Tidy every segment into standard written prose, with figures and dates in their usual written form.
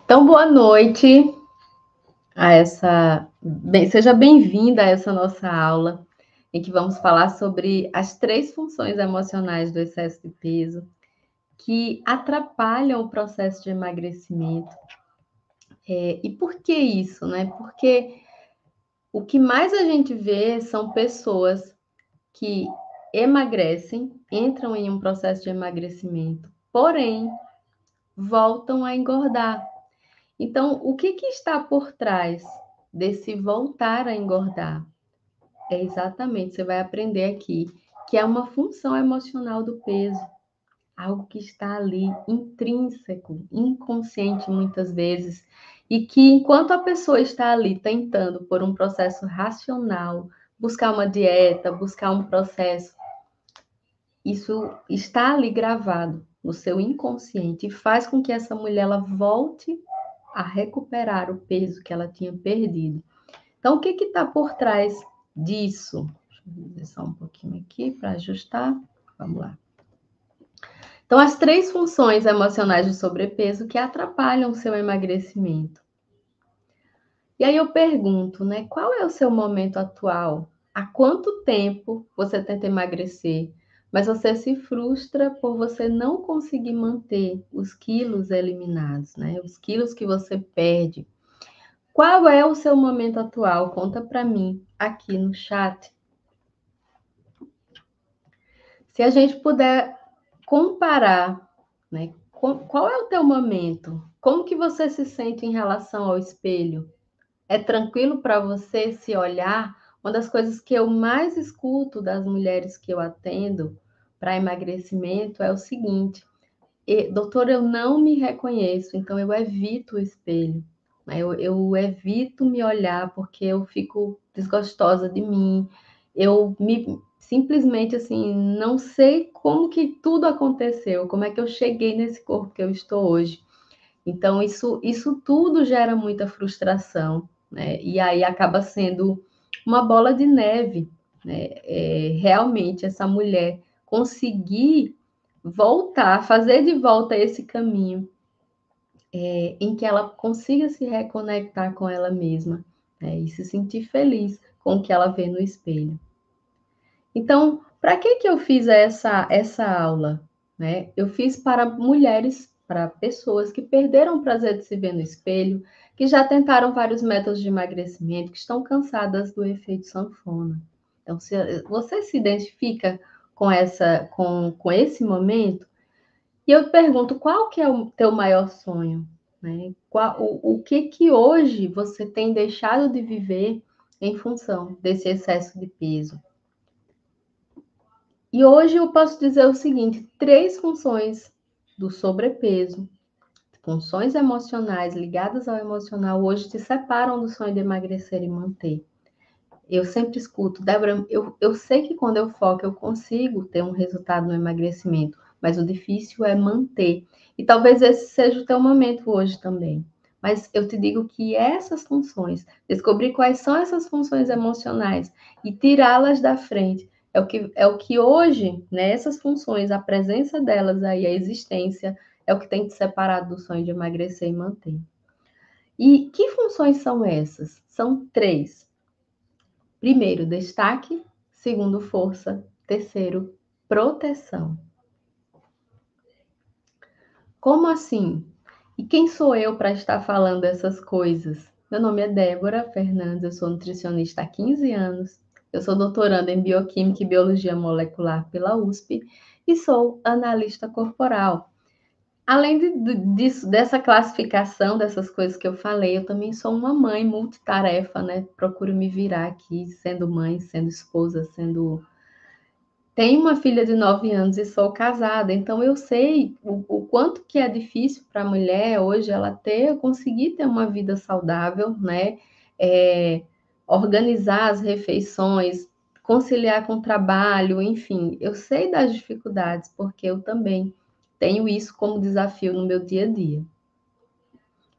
Então, boa noite a seja bem-vinda a essa nossa aula, em que vamos falar sobre as 3 funções emocionais do excesso de peso que atrapalham o processo de emagrecimento. E por que isso, né? Porque o que mais a gente vê são pessoas que emagrecem, entram em um processo de emagrecimento, porém voltam a engordar. Então, o que está por trás desse voltar a engordar? É exatamente, você vai aprender aqui, que é uma função emocional do peso, algo que está ali intrínseco, inconsciente muitas vezes, e que enquanto a pessoa está ali tentando por um processo racional, buscar uma dieta, buscar um processo, isso está ali gravado no seu inconsciente e faz com que essa mulher ela volte a recuperar o peso que ela tinha perdido. Então, o que está por trás disso? Deixa eu ver só um pouquinho aqui para ajustar. Vamos lá. Então, as 3 funções emocionais do sobrepeso que atrapalham o seu emagrecimento. E aí eu pergunto, né? Qual é o seu momento atual? Há quanto tempo você tenta emagrecer, mas você se frustra por você não conseguir manter os quilos eliminados, né? Os quilos que você perde. Qual é o seu momento atual? Conta para mim aqui no chat. Se a gente puder comparar, né? Qual é o teu momento? Como que você se sente em relação ao espelho? É tranquilo para você se olhar? Uma das coisas que eu mais escuto das mulheres que eu atendo para emagrecimento é o seguinte: doutor, eu não me reconheço, então eu evito o espelho. Né? Eu evito me olhar porque eu fico desgostosa de mim. Eu me simplesmente assim não sei como que tudo aconteceu, como é que eu cheguei nesse corpo que eu estou hoje. Então isso tudo gera muita frustração, né? E aí acaba sendo uma bola de neve, né? Realmente essa mulher conseguir voltar, fazer de volta esse caminho em que ela consiga se reconectar com ela mesma, né, e se sentir feliz com o que ela vê no espelho. Então, para que eu fiz essa aula? Né? Eu fiz para mulheres, para pessoas que perderam o prazer de se ver no espelho, que já tentaram vários métodos de emagrecimento, que estão cansadas do efeito sanfona. Então, se você se identifica com esse momento, e eu pergunto, qual que é o teu maior sonho? Né? O que hoje você tem deixado de viver em função desse excesso de peso? E hoje eu posso dizer o seguinte: 3 funções do sobrepeso, funções emocionais ligadas ao emocional, hoje te separam do sonho de emagrecer e manter. Eu sempre escuto, Débora, eu sei que quando eu foco eu consigo ter um resultado no emagrecimento, mas o difícil é manter. E talvez esse seja o teu momento hoje também. Mas eu te digo que essas funções, descobrir quais são essas funções emocionais e tirá-las da frente, é o que hoje, né, essas funções, a presença delas aí, a existência, é o que tem te separado do sonho de emagrecer e manter. E que funções são essas? São 3. Primeiro, destaque. Segundo, força. Terceiro, proteção. Como assim? E quem sou eu para estar falando essas coisas? Meu nome é Débora Fernandes, eu sou nutricionista há 15 anos. Eu sou doutoranda em Bioquímica e Biologia Molecular pela USP e sou analista corporal. Além dessa classificação, dessas coisas que eu falei, eu também sou uma mãe multitarefa, né? Procuro me virar aqui, sendo mãe, sendo esposa, sendo. Tenho uma filha de 9 anos e sou casada, então eu sei o quanto que é difícil para a mulher hoje ela conseguir ter uma vida saudável, né? É, organizar as refeições, conciliar com o trabalho, enfim, eu sei das dificuldades, porque eu também tenho isso como desafio no meu dia a dia.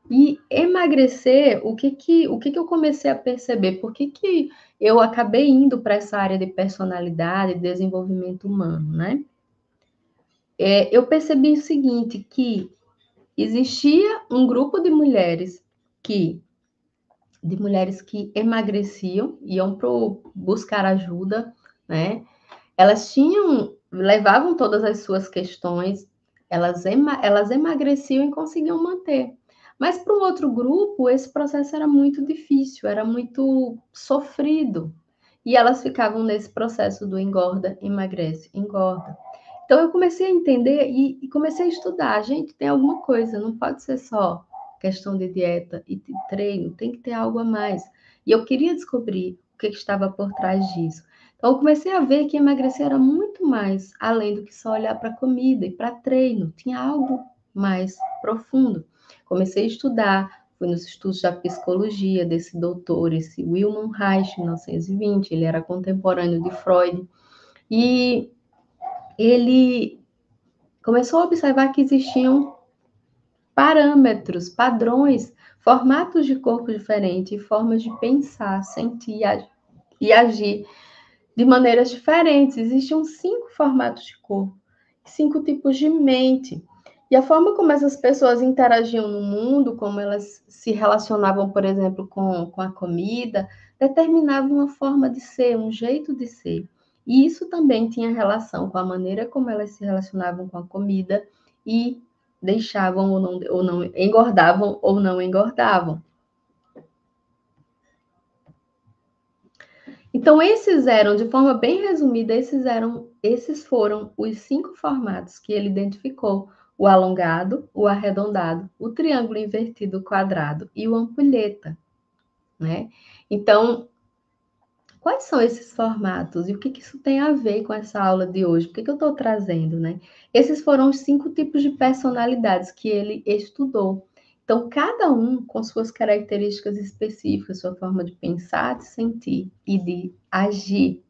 E emagrecer, o que eu comecei a perceber? Por que eu acabei indo para essa área de personalidade e desenvolvimento humano, né? Eu percebi o seguinte, que existia um grupo de mulheres que emagreciam, iam buscar ajuda, né? Elas levavam todas as suas questões, elas emagreciam e conseguiam manter. Mas para um outro grupo, esse processo era muito difícil, era muito sofrido. E elas ficavam nesse processo do engorda, emagrece, engorda. Então eu comecei a entender e comecei a estudar. Gente, tem alguma coisa, não pode ser só questão de dieta e de treino, tem que ter algo a mais. E eu queria descobrir o que estava por trás disso. Então, eu comecei a ver que emagrecer era muito mais além do que só olhar para comida e para treino, tinha algo mais profundo. Comecei a estudar, fui nos estudos da psicologia desse doutor, esse Wilhelm Reich, 1920, ele era contemporâneo de Freud, e ele começou a observar que existiam parâmetros, padrões, formatos de corpo diferentes, formas de pensar, sentir e agir de maneiras diferentes. Existiam 5 formatos de corpo, 5 tipos de mente. E a forma como essas pessoas interagiam no mundo, como elas se relacionavam, por exemplo, com a comida, determinava uma forma de ser, um jeito de ser. E isso também tinha relação com a maneira como elas se relacionavam com a comida e deixavam ou não engordavam ou não engordavam. Então, de forma bem resumida, esses foram os 5 formatos que ele identificou: o alongado, o arredondado, o triângulo invertido, o quadrado e o ampulheta, né? Então, quais são esses formatos e o que isso tem a ver com essa aula de hoje? Por que eu estou trazendo, né? Esses foram os 5 tipos de personalidades que ele estudou. Então, cada um com suas características específicas, sua forma de pensar, de sentir e de agir,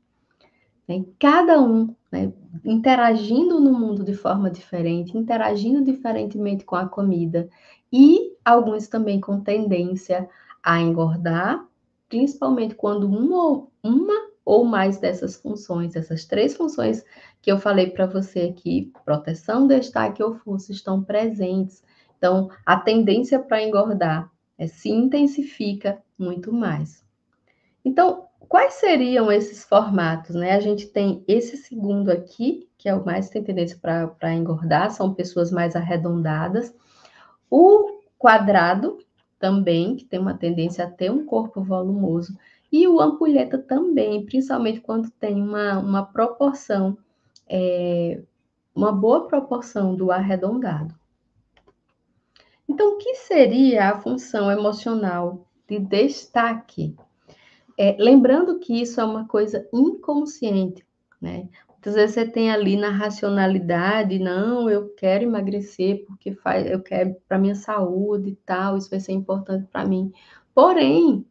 né? Cada um, né, interagindo no mundo de forma diferente, interagindo diferentemente com a comida, e alguns também com tendência a engordar, principalmente quando uma ou mais dessas funções, essas 3 funções que eu falei para você aqui, proteção, destaque ou força, estão presentes. Então, a tendência para engordar se intensifica muito mais. Então, quais seriam esses formatos, né? A gente tem esse segundo aqui, que é o mais tem tendência para engordar, são pessoas mais arredondadas. O quadrado também, que tem uma tendência a ter um corpo volumoso. E o ampulheta também, principalmente quando tem uma proporção, uma boa proporção do arredondado. Então, o que seria a função emocional de destaque? Lembrando que isso é uma coisa inconsciente, né? Muitas vezes você tem ali na racionalidade, não, eu quero emagrecer porque eu quero para minha saúde e tal, isso vai ser importante para mim. Porém,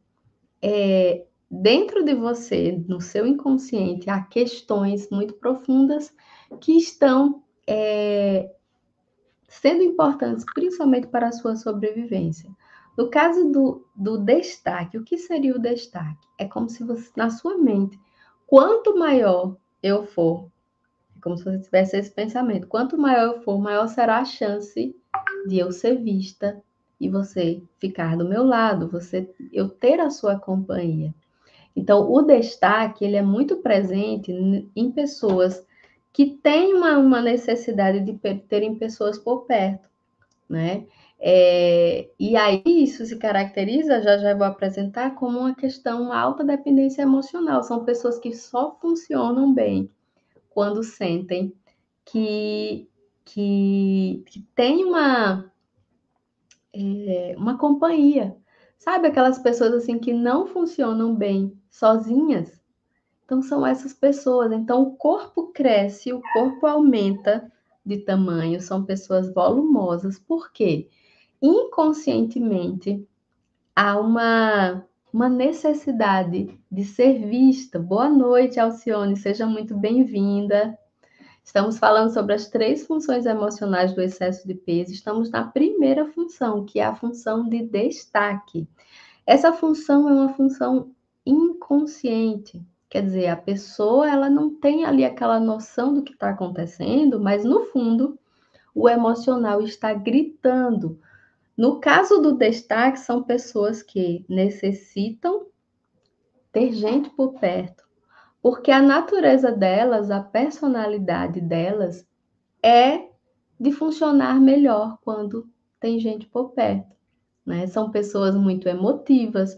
dentro de você, no seu inconsciente, há questões muito profundas que estão sendo importantes, principalmente para a sua sobrevivência. No caso do destaque, o que seria o destaque? É como se você, na sua mente, quanto maior eu for, é como se você tivesse esse pensamento, quanto maior eu for, maior será a chance de eu ser vista e você ficar do meu lado, eu ter a sua companhia. Então, o destaque, ele é muito presente em pessoas que têm uma necessidade de terem pessoas por perto, né? E aí isso se caracteriza, já vou apresentar, como uma questão, uma alta dependência emocional. São pessoas que só funcionam bem quando sentem que tem uma companhia. Sabe aquelas pessoas assim que não funcionam bem sozinhas? Então, são essas pessoas. Então, o corpo cresce, o corpo aumenta de tamanho, são pessoas volumosas. Por quê? Inconscientemente, há uma necessidade de ser vista. Boa noite, Alcione, seja muito bem-vinda. Estamos falando sobre as 3 funções emocionais do excesso de peso. Estamos na primeira função, que é a função de destaque. Essa função é uma função inconsciente. Quer dizer, a pessoa ela não tem ali aquela noção do que está acontecendo, mas no fundo, o emocional está gritando. No caso do destaque, são pessoas que necessitam ter gente por perto, porque a natureza delas, a personalidade delas é de funcionar melhor quando tem gente por perto, né? São pessoas muito emotivas,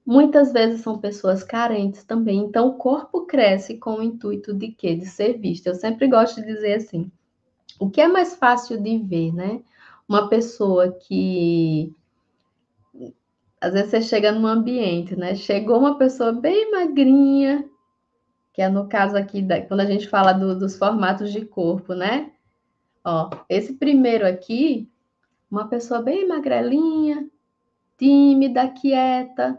muitas vezes são pessoas carentes também, então o corpo cresce com o intuito de quê? De ser visto. Eu sempre gosto de dizer assim, o que é mais fácil de ver, né? Uma pessoa que às vezes você chega num ambiente, né? Chegou uma pessoa bem magrinha, que é no caso aqui, quando a gente fala dos formatos de corpo, né? Ó, esse primeiro aqui, uma pessoa bem magrelinha, tímida, quieta,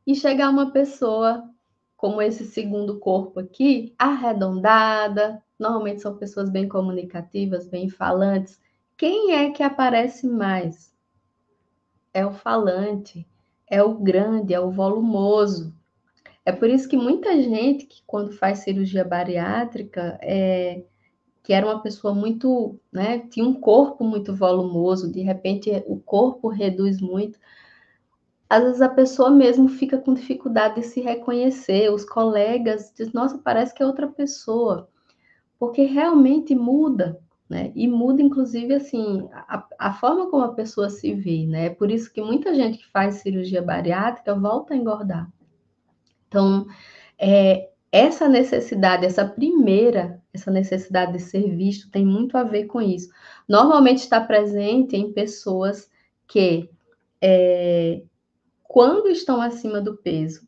e chegar uma pessoa como esse segundo corpo aqui, arredondada, normalmente são pessoas bem comunicativas, bem falantes. Quem é que aparece mais? É o falante, é o grande, é o volumoso. É por isso que muita gente que quando faz cirurgia bariátrica, que era uma pessoa muito, né, tinha um corpo muito volumoso, de repente o corpo reduz muito, às vezes a pessoa mesmo fica com dificuldade de se reconhecer, os colegas dizem, nossa, parece que é outra pessoa, porque realmente muda, né? E muda, inclusive, assim, a forma como a pessoa se vê, né? É por isso que muita gente que faz cirurgia bariátrica volta a engordar. Então, essa necessidade, essa necessidade de ser visto tem muito a ver com isso. Normalmente está presente em pessoas que, quando estão acima do peso,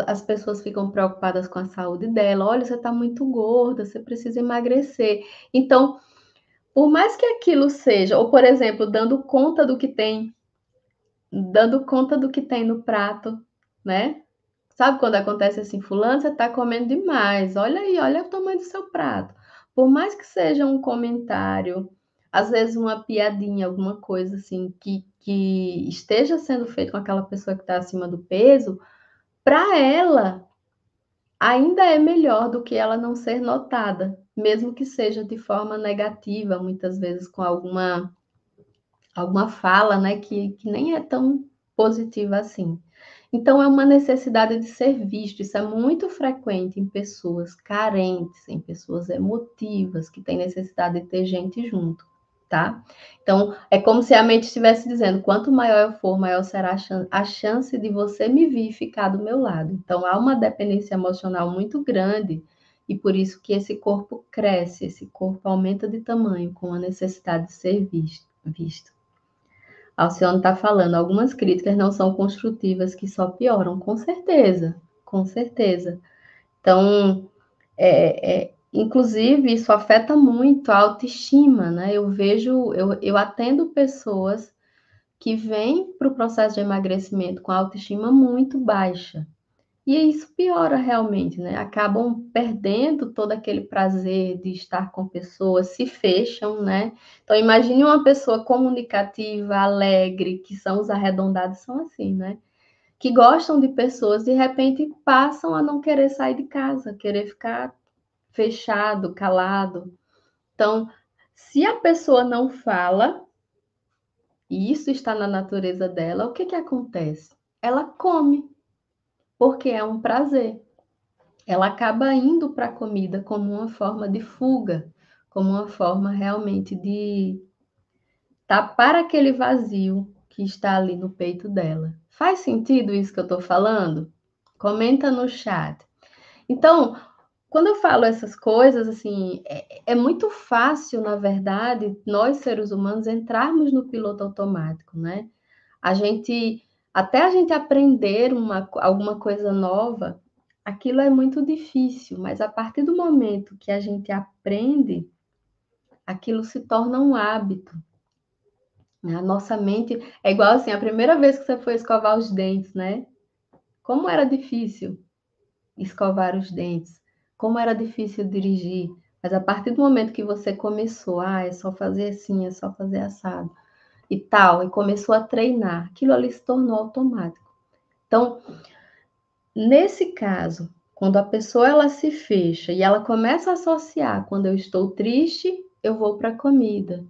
as pessoas ficam preocupadas com a saúde dela. Olha, você está muito gorda, você precisa emagrecer. Então, por mais que aquilo seja, ou por exemplo, dando conta do que tem no prato, né? Sabe quando acontece assim, fulano, você está comendo demais, olha aí, olha o tamanho do seu prato. Por mais que seja um comentário, às vezes uma piadinha, alguma coisa assim, que esteja sendo feito com aquela pessoa que está acima do peso, para ela ainda é melhor do que ela não ser notada, mesmo que seja de forma negativa, muitas vezes com alguma fala, né, que nem é tão positiva assim. Então, é uma necessidade de ser visto. Isso é muito frequente em pessoas carentes, em pessoas emotivas, que têm necessidade de ter gente junto, tá? Então, é como se a mente estivesse dizendo: quanto maior eu for, maior será a chance de você me vir e ficar do meu lado. Então, há uma dependência emocional muito grande. E por isso que esse corpo cresce, esse corpo aumenta de tamanho com a necessidade de ser visto. Alcione está falando, algumas críticas não são construtivas, que só pioram, com certeza, com certeza. Então, inclusive, isso afeta muito a autoestima, né? Eu atendo pessoas que vêm para o processo de emagrecimento com a autoestima muito baixa. E isso piora realmente, né? Acabam perdendo todo aquele prazer de estar com pessoas, se fecham, né? Então, imagine uma pessoa comunicativa, alegre, que são os arredondados, são assim, né? Que gostam de pessoas, de repente passam a não querer sair de casa, querer ficar fechado, calado. Então, se a pessoa não fala, e isso está na natureza dela, o que que acontece? Ela come, porque é um prazer. Ela acaba indo para a comida como uma forma de fuga, como uma forma realmente de tapar aquele vazio que está ali no peito dela. Faz sentido isso que eu estou falando? Comenta no chat. Então, quando eu falo essas coisas, assim, é muito fácil, na verdade, nós seres humanos entrarmos no piloto automático, né? A gente, até a gente aprender alguma coisa nova, aquilo é muito difícil, mas a partir do momento que a gente aprende, aquilo se torna um hábito. Né? A nossa mente é igual assim, a primeira vez que você foi escovar os dentes, né? Como era difícil escovar os dentes, como era difícil dirigir, mas a partir do momento que você começou, é só fazer assim, é só fazer assado e tal, e começou a treinar, aquilo ali se tornou automático. Então, nesse caso, Quando a pessoa ela se fecha e ela começa a associar, quando eu estou triste, eu vou para a comida.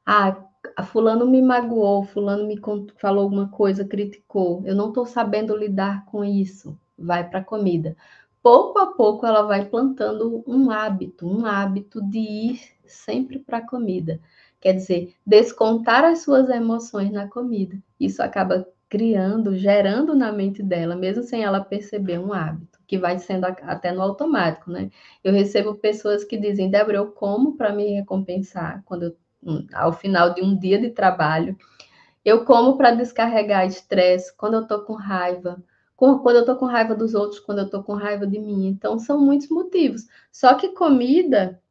Ah, a fulano me magoou, fulano me falou alguma coisa, criticou. Eu não estou sabendo lidar com isso. Vai para a comida. Pouco a pouco ela vai plantando um hábito de ir sempre para a comida. Quer dizer, descontar as suas emoções na comida. Isso acaba criando, gerando na mente dela, mesmo sem ela perceber, um hábito, que vai sendo até no automático, né? Eu recebo pessoas que dizem, Débora, eu como para me recompensar quando eu ao final de um dia de trabalho. Eu como para descarregar estresse quando eu estou com raiva, quando eu estou com raiva dos outros, quando eu estou com raiva de mim. Então, são muitos motivos. Só que comida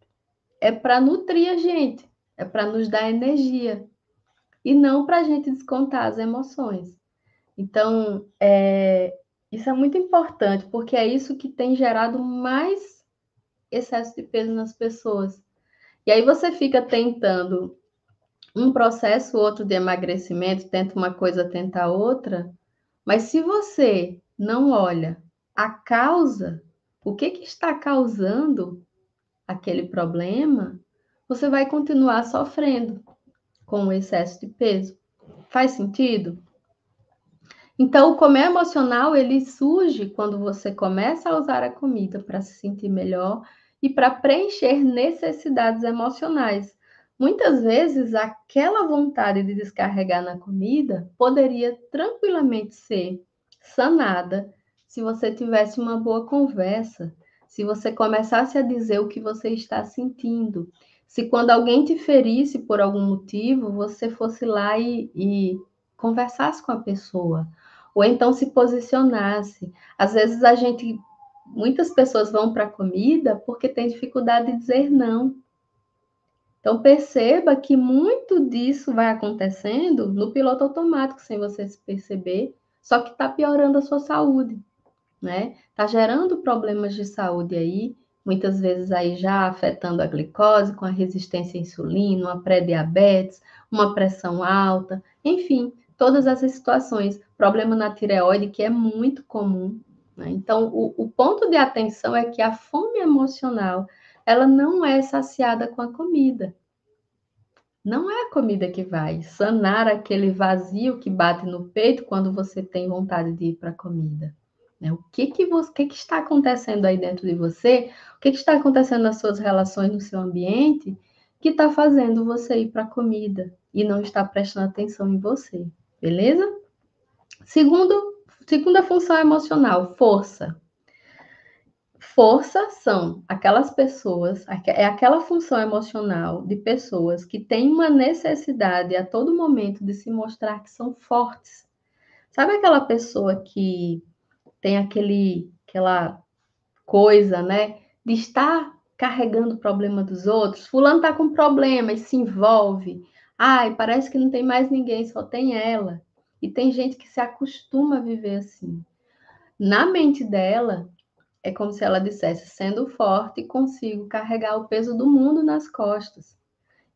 é para nutrir a gente, é para nos dar energia, e não para a gente descontar as emoções. Então, isso é muito importante, porque é isso que tem gerado mais excesso de peso nas pessoas. E aí você fica tentando um processo, outro de emagrecimento, tenta uma coisa, tenta outra, mas se você não olha a causa, o que está causando aquele problema, você vai continuar sofrendo com o excesso de peso. Faz sentido? Então, o comer emocional, ele surge quando você começa a usar a comida para se sentir melhor e para preencher necessidades emocionais. Muitas vezes, aquela vontade de descarregar na comida poderia tranquilamente ser sanada se você tivesse uma boa conversa, se você começasse a dizer o que você está sentindo, se quando alguém te ferisse por algum motivo, você fosse lá e conversasse com a pessoa, ou então se posicionasse. Às vezes muitas pessoas vão para a comida porque tem dificuldade de dizer não. Então perceba que muito disso vai acontecendo no piloto automático, sem você se perceber, só que está piorando a sua saúde, né? Está gerando problemas de saúde aí, muitas vezes aí já afetando a glicose, com a resistência à insulina, uma pré-diabetes, uma pressão alta, enfim, todas essas situações. Problema na tireoide, que é muito comum, né? Então, o ponto de atenção é que a fome emocional, ela não é saciada com a comida. Não é a comida que vai sanar aquele vazio que bate no peito quando você tem vontade de ir para a comida. Né? O que está acontecendo aí dentro de você? O que está acontecendo nas suas relações, no seu ambiente, que está fazendo você ir para a comida e não está prestando atenção em você? Beleza? Segunda função emocional, força. Força são aquelas pessoas, é aquela função emocional de pessoas que têm uma necessidade a todo momento de se mostrar que são fortes. Sabe aquela pessoa que tem aquela coisa, né, de estar carregando o problema dos outros? Fulano tá com problema e se envolve. Ai, parece que não tem mais ninguém, só tem ela. E tem gente que se acostuma a viver assim. Na mente dela, é como se ela dissesse, sendo forte, consigo carregar o peso do mundo nas costas.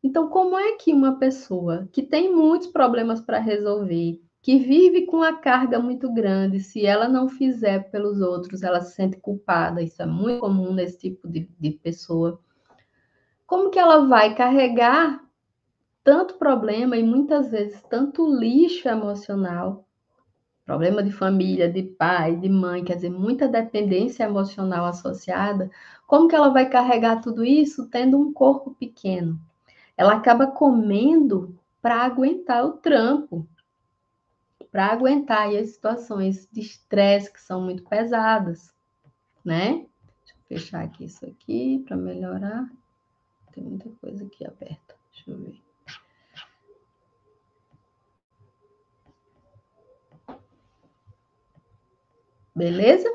Então, como é que uma pessoa que tem muitos problemas para resolver, que vive com a carga muito grande, se ela não fizer pelos outros, ela se sente culpada? Isso é muito comum nesse tipo de pessoa. Como que ela vai carregar tanto problema e muitas vezes tanto lixo emocional? Problema de família, de pai, de mãe, quer dizer, muita dependência emocional associada. Como que ela vai carregar tudo isso tendo um corpo pequeno? Ela acaba comendo para aguentar o trampo, para aguentar aí as situações de estresse que são muito pesadas, né? Deixa eu fechar aqui isso aqui para melhorar. Tem muita coisa aqui aberta. Deixa eu ver. Beleza?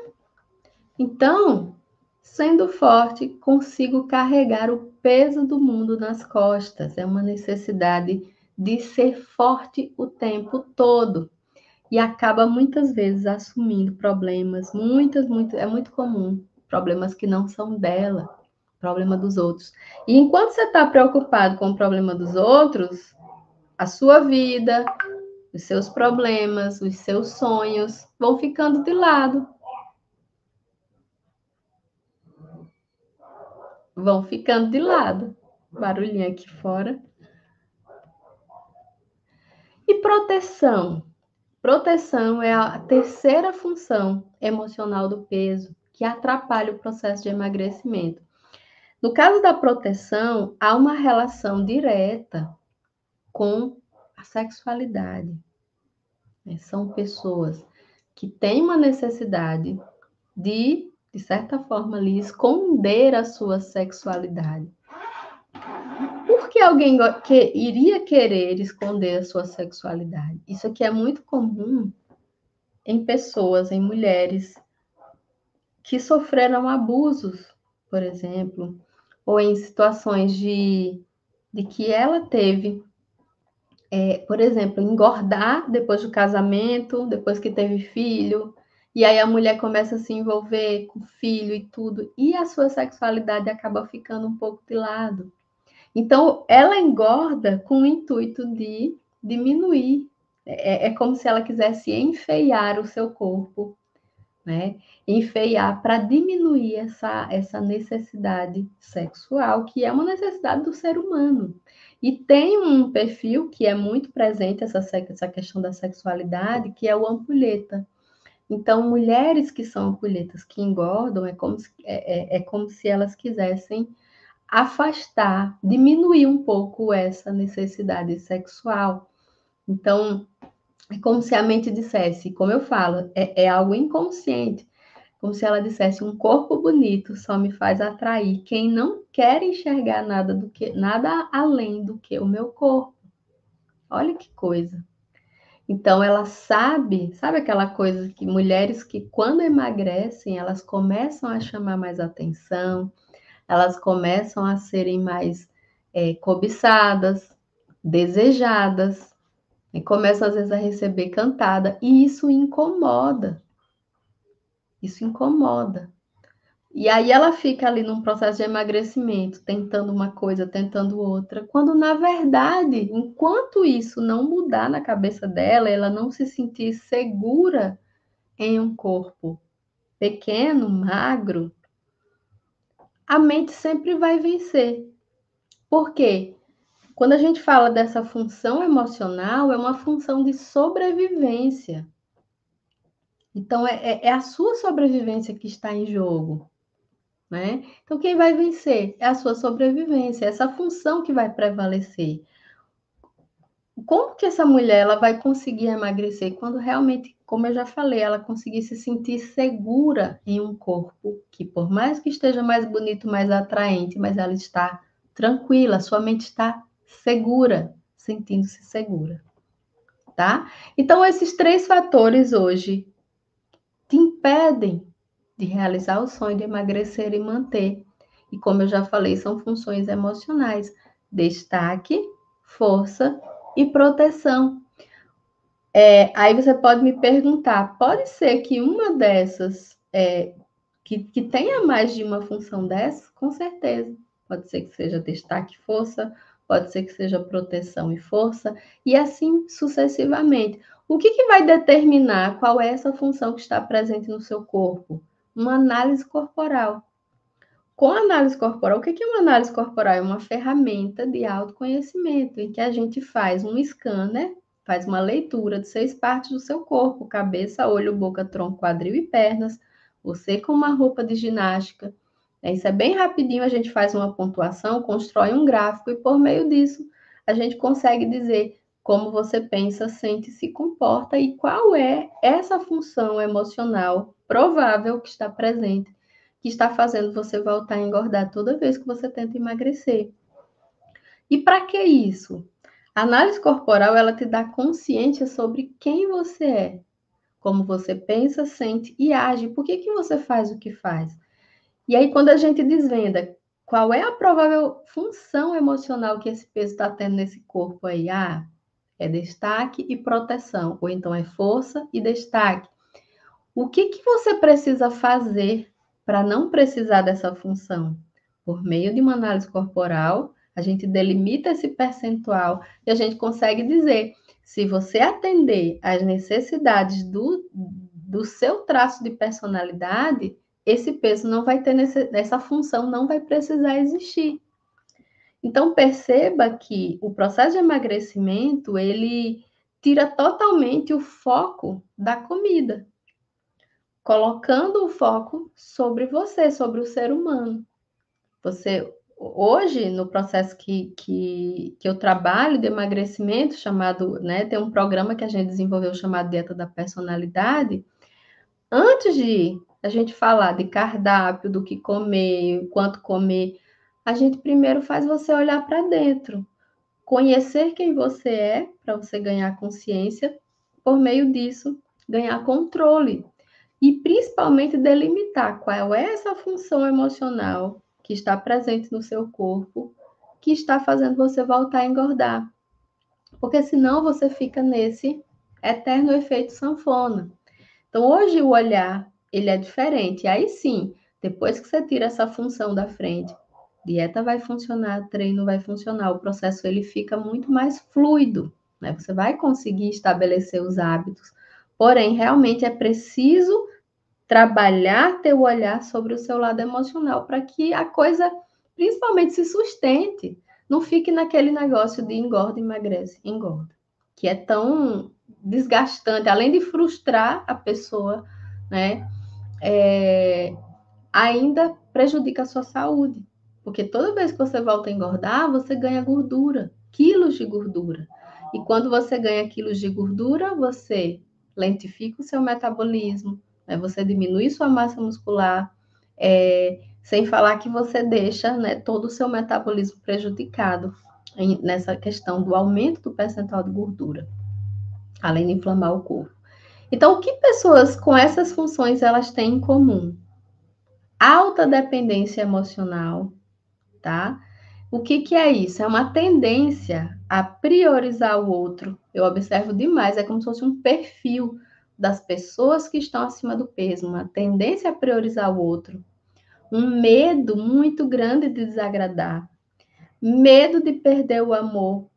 Então, sendo forte, consigo carregar o peso do mundo nas costas. É uma necessidade de ser forte o tempo todo. E acaba muitas vezes assumindo problemas, é muito comum, problemas que não são dela, problema dos outros. E enquanto você está preocupado com o problema dos outros, a sua vida, os seus problemas, os seus sonhos vão ficando de lado. vão ficando de lado. Barulhinho aqui fora. E proteção? Proteção é a terceira função emocional do peso que atrapalha o processo de emagrecimento. No caso da proteção, há uma relação direta com a sexualidade. São pessoas que têm uma necessidade de certa forma, ali, esconder a sua sexualidade. Por que alguém iria querer esconder a sua sexualidade? Isso aqui é muito comum em pessoas, em mulheres que sofreram abusos, por exemplo, ou em situações de que ela teve, por exemplo, engordar depois do casamento, depois que teve filho, e aí a mulher começa a se envolver com filho e tudo, e a sua sexualidade acaba ficando um pouco de lado. Então, ela engorda com o intuito de diminuir. É como se ela quisesse enfeiar o seu corpo, né? Enfeiar para diminuir essa necessidade sexual, que é uma necessidade do ser humano. E tem um perfil que é muito presente, essa questão da sexualidade, que é o ampulheta. Então, mulheres que são ampulhetas, que engordam, é como se elas quisessem afastar, diminuir um pouco essa necessidade sexual. Então, é como se a mente dissesse, como eu falo, é algo inconsciente, como se ela dissesse: um corpo bonito só me faz atrair quem não quer enxergar nada além do que o meu corpo. Olha que coisa. Então ela sabe aquela coisa que mulheres que quando emagrecem, elas começam a chamar mais atenção, elas começam a serem mais cobiçadas, desejadas, e começam às vezes a receber cantada, e isso incomoda. Isso incomoda. E aí ela fica ali num processo de emagrecimento, tentando uma coisa, tentando outra, quando na verdade, enquanto isso não mudar na cabeça dela, ela não se sentir segura em um corpo pequeno, magro, a mente sempre vai vencer. Por quê? Quando a gente fala dessa função emocional, é uma função de sobrevivência. Então, é a sua sobrevivência que está em jogo, né? Então, quem vai vencer é a sua sobrevivência, essa função que vai prevalecer. Como que essa mulher ela vai conseguir emagrecer quando realmente, como eu já falei, ela conseguir se sentir segura em um corpo que, por mais que esteja mais bonito, mais atraente, mas ela está tranquila, sua mente está segura, sentindo-se segura, tá? Então, esses três fatores hoje te impedem de realizar o sonho de emagrecer e manter. E como eu já falei, são funções emocionais: destaque, força e proteção. Aí você pode me perguntar, pode ser que uma dessas, que tenha mais de uma função dessa? Com certeza. Pode ser que seja destaque e força, pode ser que seja proteção e força, e assim sucessivamente. O que vai determinar qual é essa função que está presente no seu corpo? Uma análise corporal. Com a análise corporal, o que é uma análise corporal? É uma ferramenta de autoconhecimento, em que a gente faz um scanner, faz uma leitura de 6 partes do seu corpo: cabeça, olho, boca, tronco, quadril e pernas. Você com uma roupa de ginástica. Isso é bem rapidinho, a gente faz uma pontuação, constrói um gráfico, e por meio disso a gente consegue dizer como você pensa, sente e se comporta, e qual é essa função emocional provável que está presente, que está fazendo você voltar a engordar toda vez que você tenta emagrecer. E para que isso? A análise corporal, ela te dá consciência sobre quem você é, como você pensa, sente e age. Por que você faz o que faz? E aí, quando a gente desvenda qual é a provável função emocional que esse peso está tendo nesse corpo aí, é destaque e proteção, ou então é força e destaque. O que você precisa fazer para não precisar dessa função? Por meio de uma análise corporal, a gente delimita esse percentual e a gente consegue dizer: se você atender às necessidades do seu traço de personalidade, esse peso não vai ter essa função, não vai precisar existir. Então, perceba que o processo de emagrecimento, ele tira totalmente o foco da comida, colocando o foco sobre você, sobre o ser humano. Você, hoje, no processo que eu trabalho de emagrecimento, chamado, né, tem um programa que a gente desenvolveu chamado Dieta da Personalidade. Antes de a gente falar de cardápio, do que comer, quanto comer, a gente primeiro faz você olhar para dentro, conhecer quem você é, para você ganhar consciência, por meio disso, ganhar controle. E principalmente delimitar qual é essa função emocional que está presente no seu corpo, que está fazendo você voltar a engordar. Porque senão você fica nesse eterno efeito sanfona. Então, hoje o olhar, ele é diferente. E aí sim, depois que você tira essa função da frente, dieta vai funcionar, treino vai funcionar, o processo ele fica muito mais fluido, né? Você vai conseguir estabelecer os hábitos. Porém, realmente é preciso trabalhar teu olhar sobre o seu lado emocional para que a coisa principalmente se sustente, não fique naquele negócio de engorda, emagrece, engorda, que é tão desgastante, além de frustrar a pessoa, né? Ainda prejudica a sua saúde, porque toda vez que você volta a engordar, você ganha gordura, quilos de gordura. E quando você ganha quilos de gordura, você lentifica o seu metabolismo, né? Você diminui sua massa muscular, sem falar que você deixa, né, todo o seu metabolismo prejudicado nessa questão do aumento do percentual de gordura, além de inflamar o corpo. Então, o que pessoas com essas funções elas têm em comum? Alta dependência emocional, tá? O que é isso? É uma tendência a priorizar o outro. Eu observo demais, é como se fosse um perfil das pessoas que estão acima do peso, uma tendência a priorizar o outro, um medo muito grande de desagradar, medo de perder o amor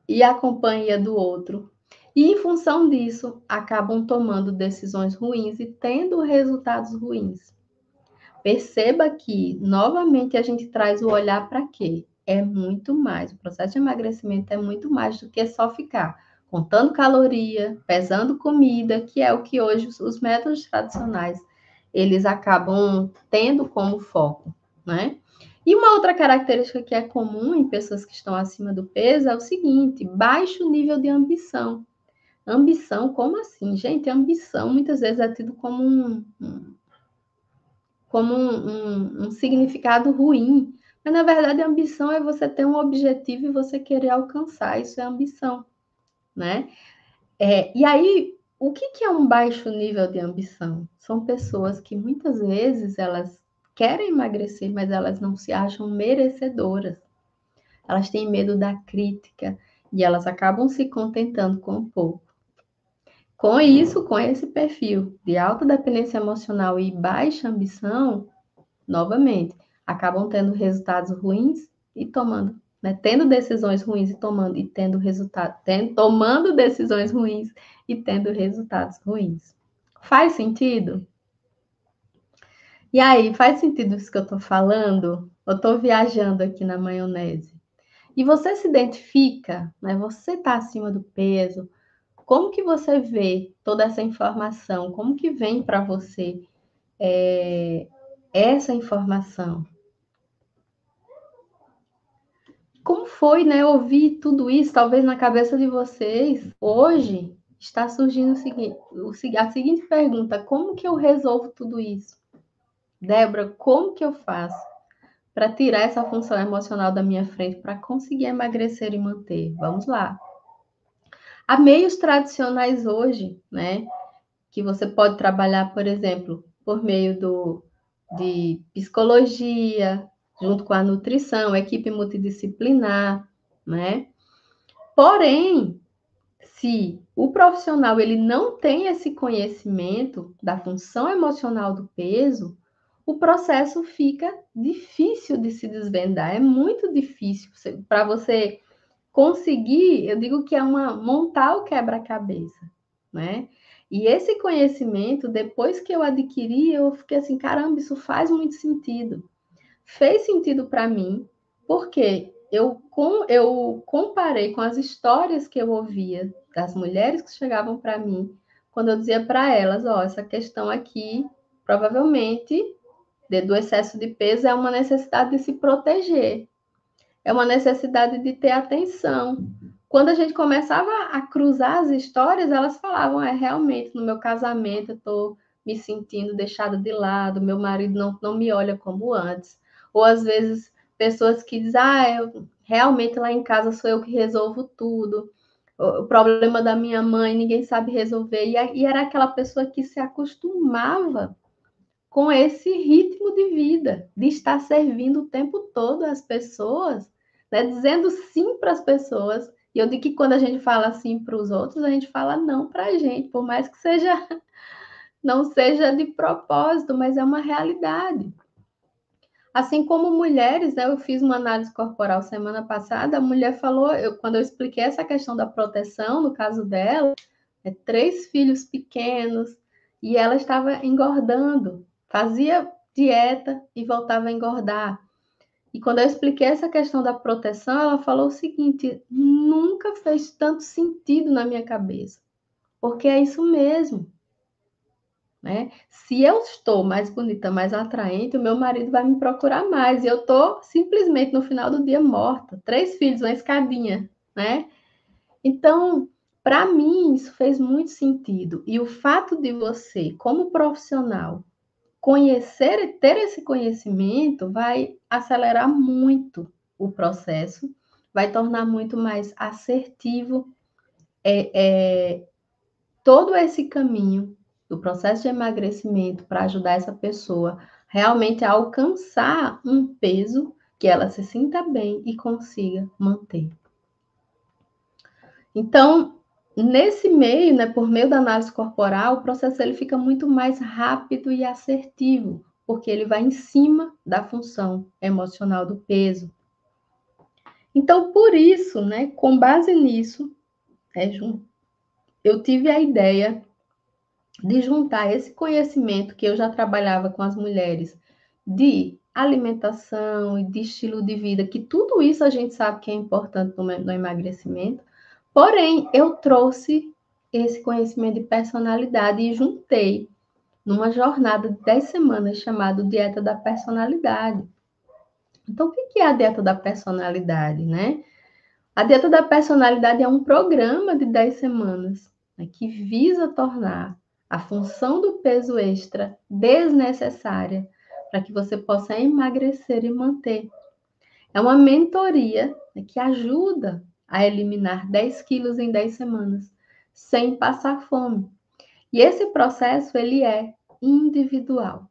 e a companhia do outro. E em função disso, acabam tomando decisões ruins e tendo resultados ruins. Perceba que, novamente, a gente traz o olhar para quê? É muito mais. O processo de emagrecimento é muito mais do que só ficar contando caloria, pesando comida, que é o que hoje os métodos tradicionais eles acabam tendo como foco, né? E uma outra característica que é comum em pessoas que estão acima do peso é o seguinte: baixo nível de ambição. Ambição, como assim? Gente, ambição muitas vezes é tido como um significado ruim. Mas, na verdade, a ambição é você ter um objetivo e você querer alcançar. Isso é ambição, né? E aí, o que é um baixo nível de ambição? São pessoas que, muitas vezes, elas querem emagrecer, mas elas não se acham merecedoras. Elas têm medo da crítica e elas acabam se contentando com pouco. Com isso, com esse perfil de alta dependência emocional e baixa ambição, novamente, acabam tendo resultados ruins e tomando, né, tendo decisões ruins e tomando e tendo resultado, tomando decisões ruins e tendo resultados ruins. Faz sentido? E aí, faz sentido isso que eu estou falando? Eu estou viajando aqui na maionese. E você se identifica, né? Você está acima do peso. Como que você vê toda essa informação? Como que vem para você essa informação? Como foi, né, ouvir tudo isso, talvez na cabeça de vocês, hoje está surgindo a seguinte pergunta: como que eu resolvo tudo isso? Débora, como que eu faço para tirar essa função emocional da minha frente, para conseguir emagrecer e manter? Vamos lá. Há meios tradicionais hoje, né, que você pode trabalhar, por exemplo, por meio de psicologia, junto com a nutrição, equipe multidisciplinar, né? Porém, se o profissional ele não tem esse conhecimento da função emocional do peso, o processo fica difícil de se desvendar, é muito difícil para você conseguir, eu digo que é montar o quebra-cabeça, né? E esse conhecimento, depois que eu adquiri, eu fiquei assim, caramba, isso faz muito sentido. Fez sentido para mim, porque eu comparei com as histórias que eu ouvia das mulheres que chegavam para mim, quando eu dizia para elas, ó, essa questão aqui, provavelmente, do excesso de peso é uma necessidade de se proteger, é uma necessidade de ter atenção. Quando a gente começava a cruzar as histórias, elas falavam, realmente, no meu casamento eu estou me sentindo deixada de lado, meu marido não me olha como antes. Ou às vezes pessoas que dizem, realmente lá em casa sou eu que resolvo tudo. O problema da minha mãe ninguém sabe resolver. E era aquela pessoa que se acostumava com esse ritmo de vida, de estar servindo o tempo todo as pessoas, né? Dizendo sim para as pessoas. E eu digo que quando a gente fala sim para os outros, a gente fala não para a gente, por mais que seja não seja de propósito, mas é uma realidade. Assim como mulheres, né? Eu fiz uma análise corporal semana passada, a mulher falou, quando eu expliquei essa questão da proteção, no caso dela, 3 filhos pequenos, e ela estava engordando, fazia dieta e voltava a engordar. E quando eu expliquei essa questão da proteção, ela falou o seguinte: nunca fez tanto sentido na minha cabeça, porque é isso mesmo. Né? Se eu estou mais bonita, mais atraente, o meu marido vai me procurar mais. E eu estou simplesmente no final do dia morta. 3 filhos, uma escadinha, né? Então, para mim, isso fez muito sentido. E o fato de você, como profissional, conhecer e ter esse conhecimento vai acelerar muito o processo, vai tornar muito mais assertivo todo esse caminho do processo de emagrecimento para ajudar essa pessoa realmente a alcançar um peso que ela se sinta bem e consiga manter. Então, nesse meio, né, por meio da análise corporal, o processo ele fica muito mais rápido e assertivo, porque ele vai em cima da função emocional do peso. Então, por isso, né, com base nisso, eu tive a ideia de juntar esse conhecimento que eu já trabalhava com as mulheres de alimentação e de estilo de vida, que tudo isso a gente sabe que é importante no emagrecimento, porém eu trouxe esse conhecimento de personalidade e juntei numa jornada de 10 semanas chamada Dieta da Personalidade. Então, o que é a dieta da personalidade, né? A dieta da personalidade é um programa de 10 semanas, né, que visa tornar a função do peso extra desnecessária para que você possa emagrecer e manter. É uma mentoria, né, que ajuda a eliminar 10 quilos em 10 semanas, sem passar fome. E esse processo ele é individual.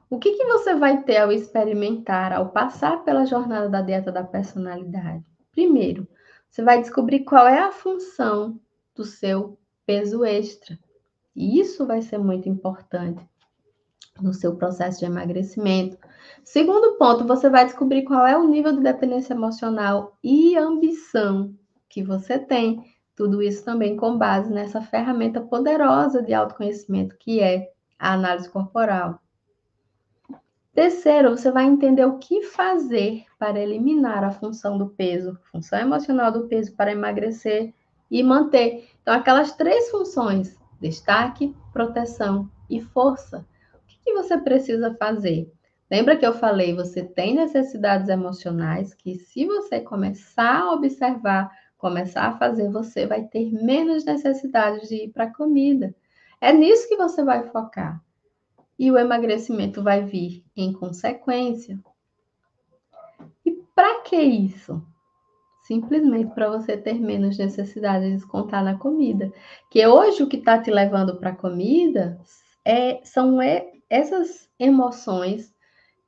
O que você vai ter ao experimentar, ao passar pela jornada da dieta da personalidade? Primeiro, você vai descobrir qual é a função do seu peso extra. E isso vai ser muito importante no seu processo de emagrecimento. Segundo ponto, você vai descobrir qual é o nível de dependência emocional e ambição que você tem. Tudo isso também com base nessa ferramenta poderosa de autoconhecimento que é a análise corporal. Terceiro, você vai entender o que fazer para eliminar a função do peso, função emocional do peso para emagrecer e manter. Então, aquelas 3 funções: destaque, proteção e força. O que você precisa fazer? Lembra que eu falei, você tem necessidades emocionais que, se você começar a observar, começar a fazer, você vai ter menos necessidade de ir para a comida. É nisso que você vai focar. E o emagrecimento vai vir em consequência. E para que isso? Simplesmente para você ter menos necessidade de descontar na comida. Que hoje o que está te levando para a comida são essas emoções,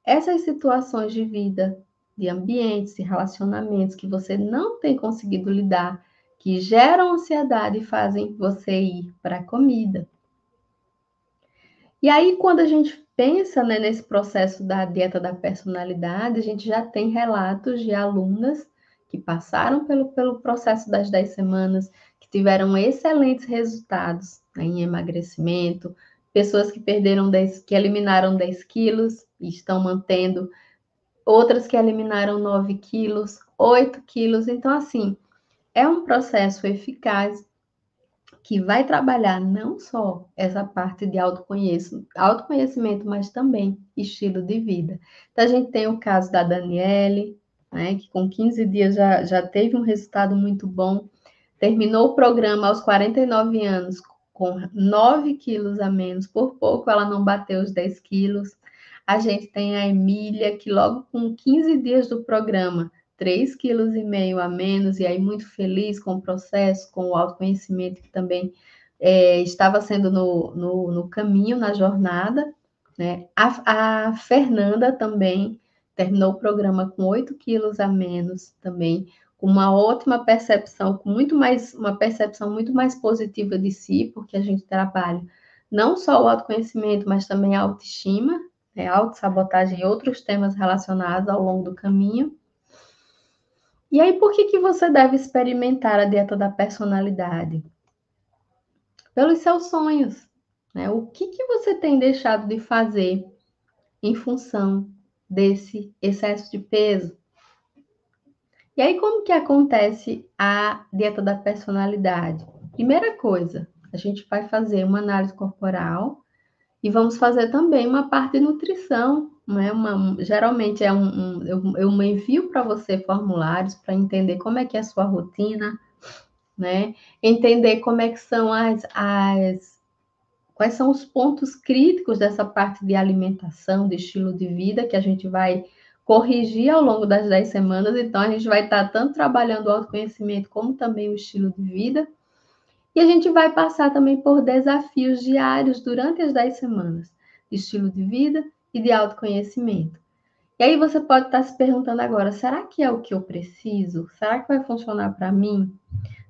essas situações de vida, de ambientes e relacionamentos que você não tem conseguido lidar, que geram ansiedade e fazem você ir para a comida. E aí, quando a gente pensa, né, nesse processo da dieta da personalidade, a gente já tem relatos de alunas que passaram pelo processo das 10 semanas, que tiveram excelentes resultados, né, em emagrecimento, pessoas que que eliminaram 10 quilos e estão mantendo, outras que eliminaram 9 quilos, 8 quilos. Então, assim, é um processo eficaz que vai trabalhar não só essa parte de autoconhecimento, mas também estilo de vida. Então, a gente tem o caso da Daniele, né, que com 15 dias já teve um resultado muito bom, terminou o programa aos 49 anos com 9 quilos a menos, por pouco ela não bateu os 10 quilos. A gente tem a Emília, que logo com 15 dias do programa 3,5 quilos a menos, e aí muito feliz com o processo, com o autoconhecimento que também estava sendo no caminho, na jornada, né? A Fernanda também terminou o programa com 8 quilos a menos também, com uma ótima percepção, uma percepção muito mais positiva de si, porque a gente trabalha não só o autoconhecimento, mas também a autoestima, né? Autossabotagem e outros temas relacionados ao longo do caminho. E aí, por que você deve experimentar a dieta da personalidade? Pelos seus sonhos, né? O que você tem deixado de fazer em função desse excesso de peso? E aí, como que acontece a dieta da personalidade? Primeira coisa, a gente vai fazer uma análise corporal e vamos fazer também uma parte de nutrição, né? Geralmente eu envio para você formulários para entender como é que é a sua rotina, né? Entender como é que são quais são os pontos críticos dessa parte de alimentação, de estilo de vida, que a gente vai corrigir ao longo das 10 semanas. Então, a gente vai estar tanto trabalhando o autoconhecimento como também o estilo de vida. E a gente vai passar também por desafios diários durante as 10 semanas, de estilo de vida e de autoconhecimento. E aí você pode estar se perguntando agora, será que é o que eu preciso? Será que vai funcionar para mim?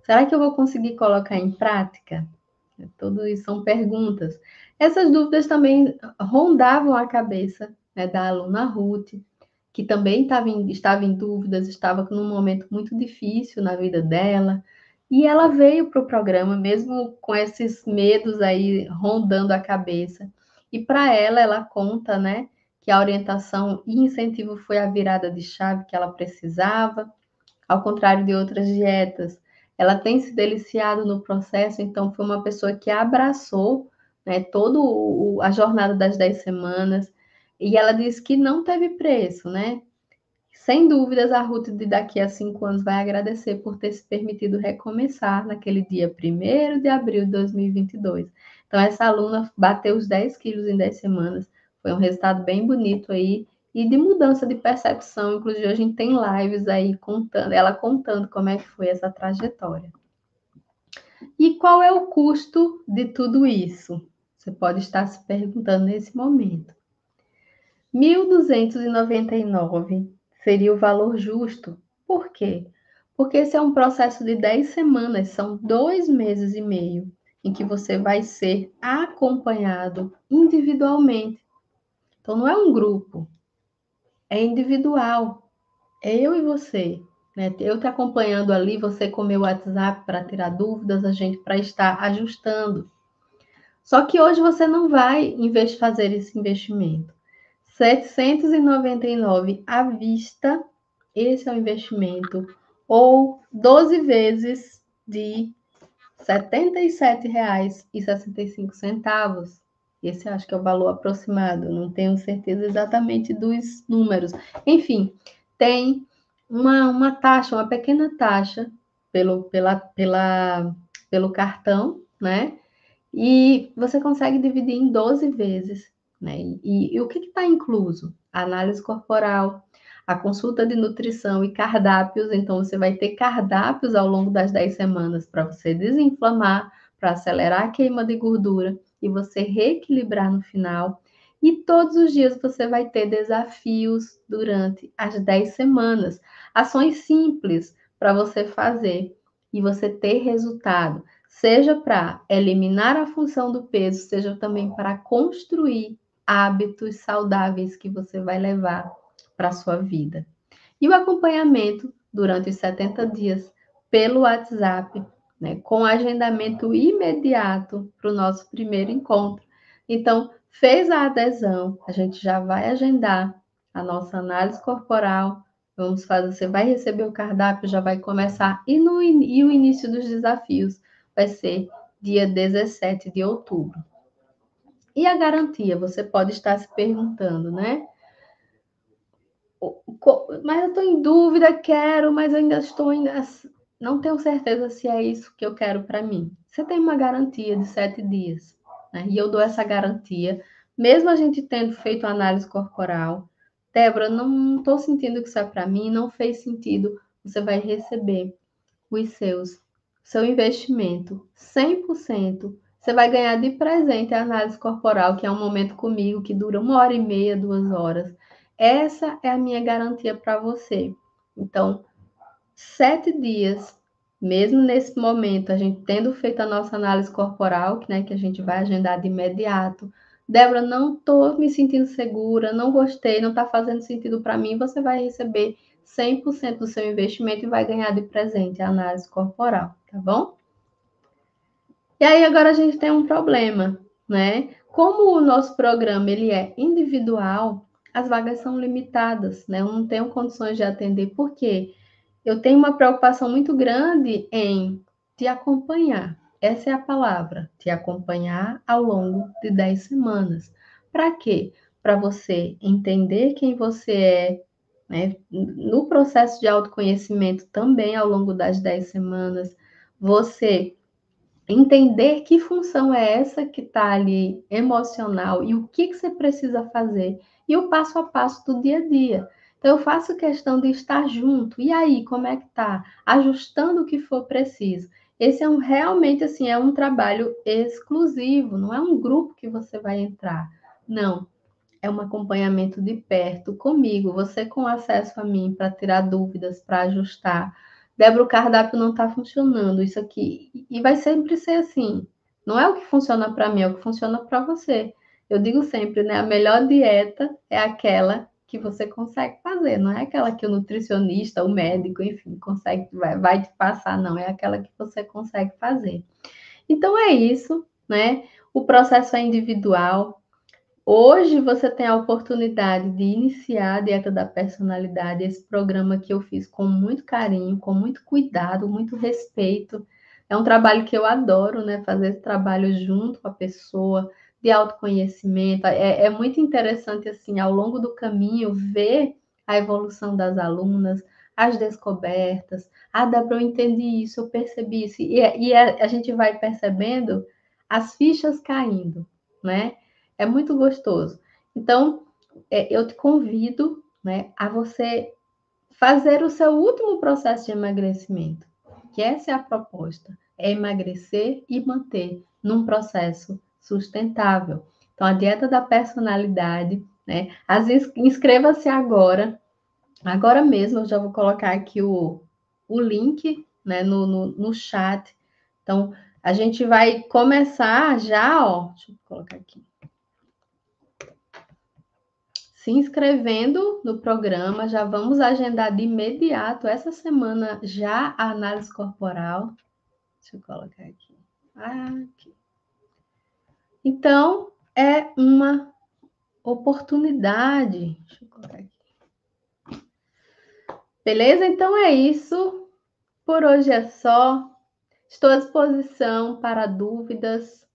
Será que eu vou conseguir colocar em prática? Tudo isso são perguntas. Essas dúvidas também rondavam a cabeça, né, da aluna Ruth, que também estava em dúvidas, estava num momento muito difícil na vida dela. E ela veio para o programa, mesmo com esses medos aí rondando a cabeça. E para ela conta, né, que a orientação e incentivo foi a virada de chave que ela precisava, ao contrário de outras dietas. Ela tem se deliciado no processo, então foi uma pessoa que abraçou, né, toda a jornada das 10 semanas, e ela disse que não teve preço, né? Sem dúvidas, a Ruth de daqui a 5 anos vai agradecer por ter se permitido recomeçar naquele dia 1º de abril de 2022. Então, essa aluna bateu os 10 quilos em 10 semanas. Foi um resultado bem bonito aí e de mudança de percepção. Inclusive, a gente tem lives aí ela contando como é que foi essa trajetória. E qual é o custo de tudo isso? Você pode estar se perguntando nesse momento. R$ 1.299 seria o valor justo. Por quê? Porque esse é um processo de 10 semanas, são 2 meses e meio, em que você vai ser acompanhado individualmente. Então, não é um grupo, é individual. É eu e você, né? Eu te acompanhando ali, você com meu WhatsApp para tirar dúvidas, a gente para estar ajustando. Só que hoje você não vai fazer esse investimento. R$ 799 à vista, esse é o investimento, ou 12 vezes de R$ 77,65. Esse eu acho que é o valor aproximado, não tenho certeza exatamente dos números. Enfim, tem uma taxa, uma pequena taxa pelo cartão, né? E você consegue dividir em 12 vezes, né? E o que está incluso? A análise corporal, a consulta de nutrição e cardápios. Então, você vai ter cardápios ao longo das 10 semanas para você desinflamar, para acelerar a queima de gordura e você reequilibrar no final. E todos os dias você vai ter desafios durante as 10 semanas. Ações simples para você fazer e você ter resultado, seja para eliminar a função do peso, seja também para construir hábitos saudáveis que você vai levar para a sua vida. E o acompanhamento durante os 70 dias pelo WhatsApp, né, com agendamento imediato para o nosso primeiro encontro. Então, fez a adesão, a gente já vai agendar a nossa análise corporal, vamos fazer, você vai receber o cardápio, já vai começar, e o início dos desafios vai ser dia 17 de outubro. E a garantia, você pode estar se perguntando, né? Mas eu estou em dúvida, quero, mas ainda não tenho certeza se é isso que eu quero para mim. Você tem uma garantia de 7 dias, né? E eu dou essa garantia, mesmo a gente tendo feito análise corporal. Débora, não estou sentindo que isso é para mim, não fez sentido. Você vai receber seu investimento 100%. Você vai ganhar de presente a análise corporal, que é um momento comigo que dura 1h30, 2 horas. Essa é a minha garantia para você. Então, 7 dias, mesmo nesse momento, a gente tendo feito a nossa análise corporal, né, que a gente vai agendar de imediato. Débora, não estou me sentindo segura, não gostei, não está fazendo sentido para mim. Você vai receber 100% do seu investimento e vai ganhar de presente a análise corporal, tá bom? E aí agora a gente tem um problema, né? Como o nosso programa ele é individual, as vagas são limitadas, né? Eu não tenho condições de atender, por quê? Eu tenho uma preocupação muito grande em te acompanhar. Essa é a palavra, te acompanhar ao longo de 10 semanas. Para quê? Para você entender quem você é, né? No processo de autoconhecimento também ao longo das 10 semanas, você entender que função é essa que está ali emocional e o que você precisa fazer e o passo a passo do dia a dia. Então, eu faço questão de estar junto. E aí, como é que tá? Ajustando o que for preciso. Esse realmente assim, é um trabalho exclusivo, não é um grupo que você vai entrar. Não, é um acompanhamento de perto comigo, você com acesso a mim para tirar dúvidas, para ajustar. Débora, o cardápio não está funcionando, isso aqui. E vai sempre ser assim. Não é o que funciona para mim, é o que funciona para você. Eu digo sempre, né? A melhor dieta é aquela que você consegue fazer, não é aquela que o nutricionista, o médico, enfim, vai te passar, não, é aquela que você consegue fazer. Então é isso, né? O processo é individual. Hoje você tem a oportunidade de iniciar a Dieta da Personalidade, esse programa que eu fiz com muito carinho, com muito cuidado, muito respeito. É um trabalho que eu adoro, né? Fazer esse trabalho junto com a pessoa, de autoconhecimento. É muito interessante, assim, ao longo do caminho, ver a evolução das alunas, as descobertas. Ah, Débora, eu entendi isso, eu percebi isso. E a gente vai percebendo as fichas caindo, né? É muito gostoso. Então, eu te convido, né, a você fazer o seu último processo de emagrecimento, que essa é a proposta, é emagrecer e manter num processo sustentável. Então, a dieta da personalidade, né? Inscreva-se agora mesmo, eu já vou colocar aqui o link, né, no chat. Então, a gente vai começar já, ó, deixa eu colocar aqui. Se inscrevendo no programa, já vamos agendar de imediato essa semana já a análise corporal. Deixa eu colocar aqui. Aqui. Então, é uma oportunidade. Deixa eu colocar aqui. Beleza? Então é isso. Por hoje é só. Estou à disposição para dúvidas.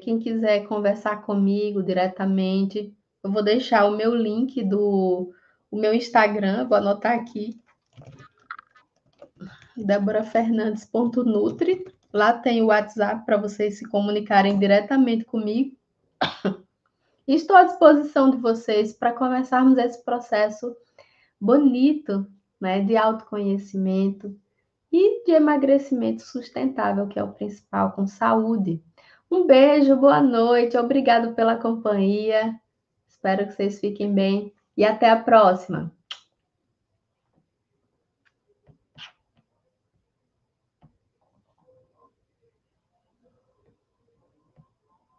Quem quiser conversar comigo diretamente, eu vou deixar o meu link o meu Instagram, vou anotar aqui, deborafernandes.nutri. Lá tem o WhatsApp para vocês se comunicarem diretamente comigo. E estou à disposição de vocês para começarmos esse processo bonito, né, de autoconhecimento e de emagrecimento sustentável, que é o principal, com saúde. Um beijo, boa noite, obrigado pela companhia. Espero que vocês fiquem bem e até a próxima.